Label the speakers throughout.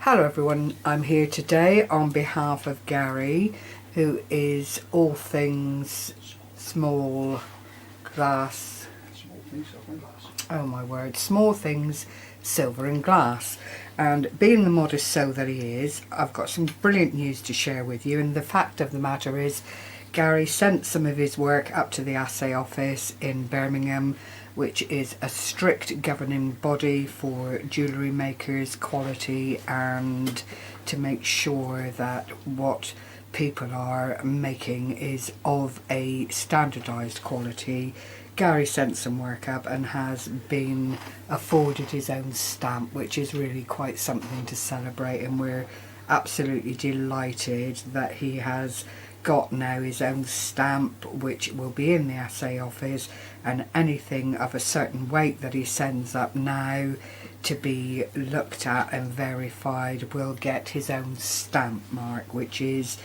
Speaker 1: Hello everyone, I'm here today on behalf of Gary, who is all things small glass, oh my word, small things silver and glass. And being the modest soul that he is, I've got some brilliant news to share with you, and the fact of the matter is Gary sent some of his work up to the assay office in Birmingham, which is a strict governing body for jewellery makers, quality, and to make sure that what people are making is of a standardised quality. Gary sent some work up and has been afforded his own stamp, which is really quite something to celebrate, and we're absolutely delighted that he has got now his own stamp, which will be in the assay office, and anything of a certain weight that he sends up now to be looked at and verified will get his own stamp mark, which is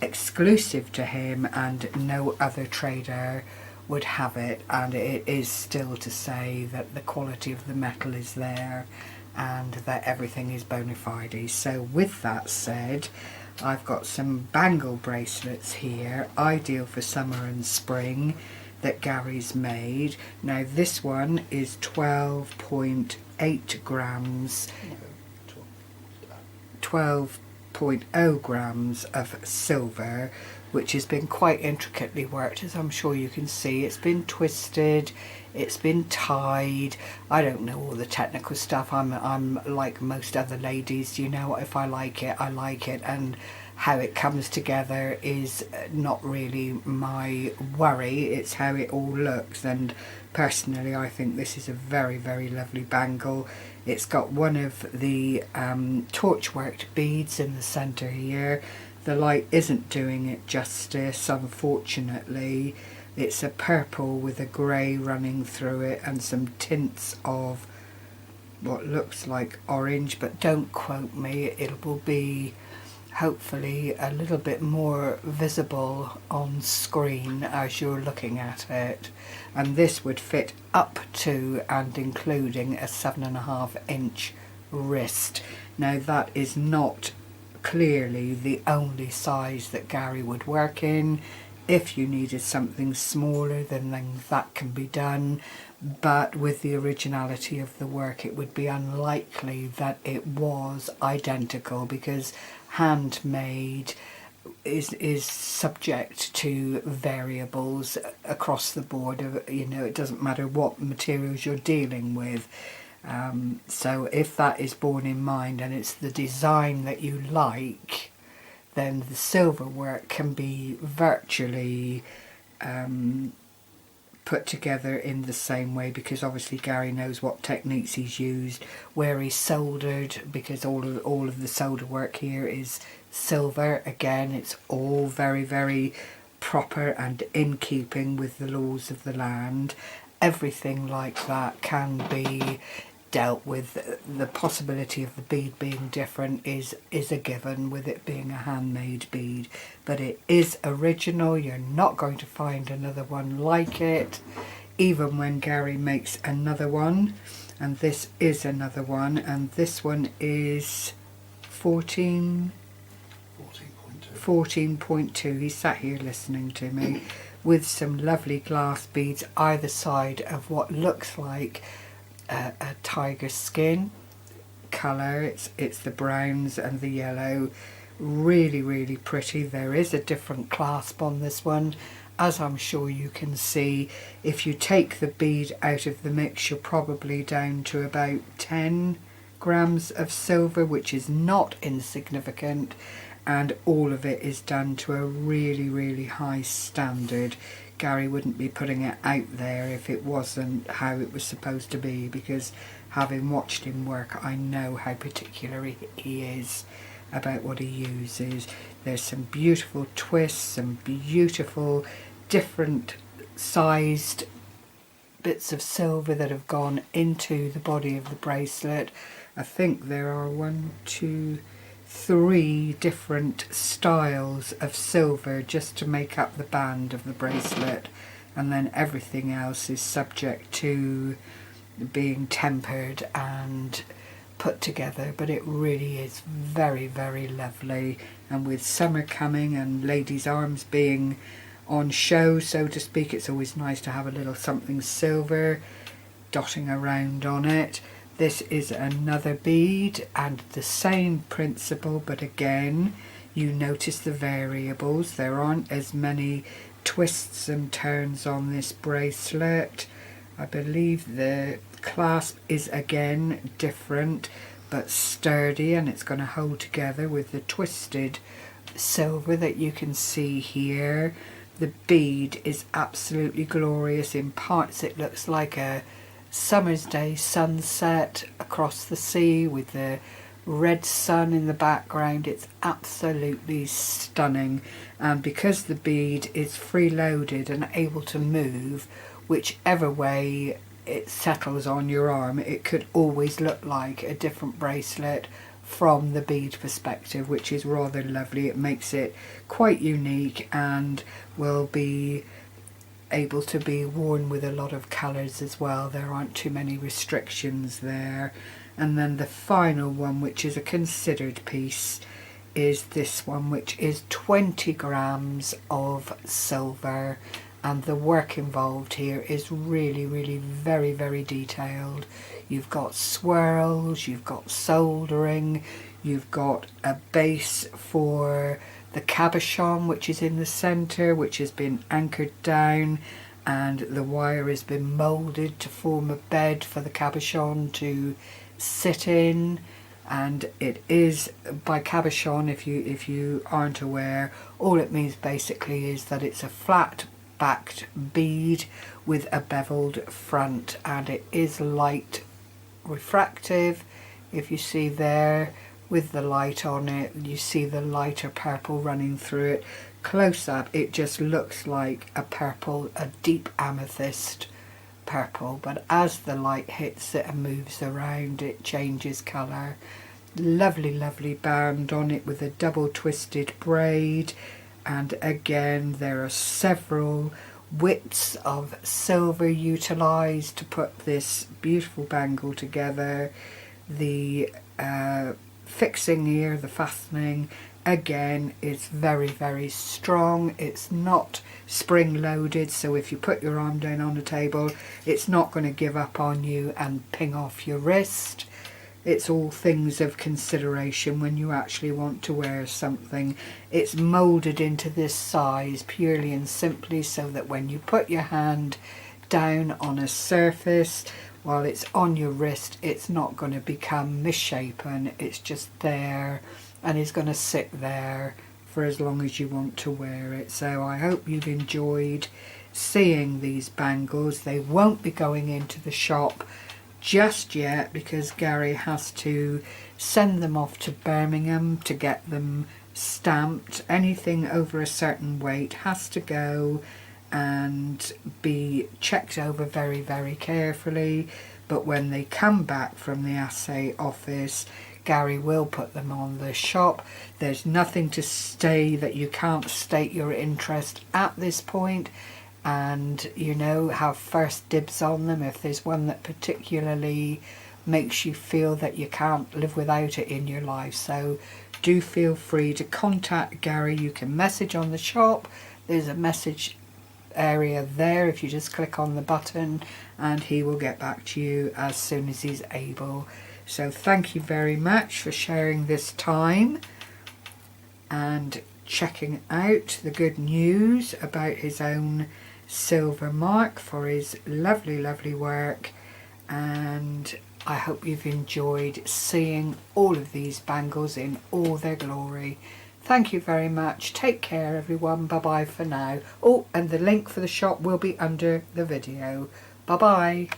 Speaker 1: exclusive to him and no other trader would have it. And it is still to say that the quality of the metal is there and that everything is bona fide. So with that said, I've got some bangle bracelets here, ideal for summer and spring, that Gary's made. Now this one is 12.8 grams, 12.0 grams of silver, which has been quite intricately worked, as I'm sure you can see. It's been twisted, it's been tied. I don't know all the technical stuff. I'm like most other ladies, you know, if I like it, I like it, and how it comes together is not really my worry, it's how it all looks. And personally I think this is a very, very lovely bangle. It's got one of the torch worked beads in the centre here. The light isn't doing it justice, unfortunately. It's a purple with a grey running through it and some tints of what looks like orange, but don't quote me, it will be hopefully a little bit more visible on screen as you're looking at it. And this would fit up to and including a 7.5 inch wrist. Now that is not clearly the only size that Gary would work in. If you needed something smaller, then that can be done, but with the originality of the work it would be unlikely that it was identical, because handmade is subject to variables across the board. You know, it doesn't matter what materials you're dealing with. So if that is borne in mind and it's the design that you like, then the silver work can be virtually put together in the same way, because obviously Gary knows what techniques he's used, where he's soldered, because all of the solder work here is silver. Again, it's all very, very proper and in keeping with the laws of the land. Everything like that can be dealt with. The possibility of the bead being different is a given, with it being a handmade bead, but it is original. You're not going to find another one like it, even when Gary makes another one. And this is another one, and this one is 14.2. He sat here listening to me with some lovely glass beads either side of what looks like a tiger skin colour. It's the browns and the yellow. Really, really pretty. There is a different clasp on this one, as I'm sure you can see. If you take the bead out of the mix, you're probably down to about 10 grams of silver, which is not insignificant, and all of it is done to a really, really high standard. Gary wouldn't be putting it out there if it wasn't how it was supposed to be, because having watched him work, I know how particular he is about what he uses. There's some beautiful twists, some beautiful different sized bits of silver that have gone into the body of the bracelet. I think there are 3 different styles of silver just to make up the band of the bracelet, and then everything else is subject to being tempered and put together, but it really is very, very lovely. And with summer coming and ladies' arms being on show, so to speak, it's always nice to have a little something silver dotting around on it. This is another bead and the same principle, but again you notice the variables. There aren't as many twists and turns on this bracelet. I believe the clasp is again different but sturdy, and it's going to hold together with the twisted silver that you can see here. The bead is absolutely glorious. In parts it looks like a summer's day sunset across the sea with the red sun in the background. It's absolutely stunning, and because the bead is freeloaded and able to move whichever way it settles on your arm, it could always look like a different bracelet from the bead perspective, which is rather lovely. It makes it quite unique and will be able to be worn with a lot of colours as well. There aren't too many restrictions there. And then the final one, which is a considered piece, is this one, which is 20 grams of silver, and the work involved here is really, really very, very detailed. You've got swirls, you've got soldering, you've got a base for the cabochon, which is in the centre, which has been anchored down, and the wire has been moulded to form a bed for the cabochon to sit in. And it is, by cabochon, if you aren't aware, all it means basically is that it's a flat backed bead with a beveled front, and it is light refractive. If you see there with the light on it, you see the lighter purple running through it. Close up it just looks like a purple, a deep amethyst purple, but as the light hits it and moves around, it changes colour. Lovely, lovely band on it with a double twisted braid, and again there are several widths of silver utilised to put this beautiful bangle together. The fixing here, the fastening, again is very, very strong. It's not spring loaded, so if you put your arm down on the table, it's not going to give up on you and ping off your wrist. It's all things of consideration when you actually want to wear something. It's moulded into this size purely and simply so that when you put your hand down on a surface while it's on your wrist, it's not going to become misshapen. It's just there and is going to sit there for as long as you want to wear it. So I hope you've enjoyed seeing these bangles. They won't be going into the shop just yet because Gary has to send them off to Birmingham to get them stamped. Anything over a certain weight has to go and be checked over very, very carefully, but when they come back from the assay office, Gary will put them on the shop. There's nothing to say that you can't state your interest at this point, and you know, have first dibs on them if there's one that particularly makes you feel that you can't live without it in your life. So do feel free to contact Gary. You can message on the shop. There's a message area there if you just click on the button, and he will get back to you as soon as he's able. So thank you very much for sharing this time and checking out the good news about his own silver mark for his lovely, lovely work. And I hope you've enjoyed seeing all of these bangles in all their glory. Thank you very much. Take care, everyone. Bye bye for now. Oh, and the link for the shop will be under the video. Bye bye.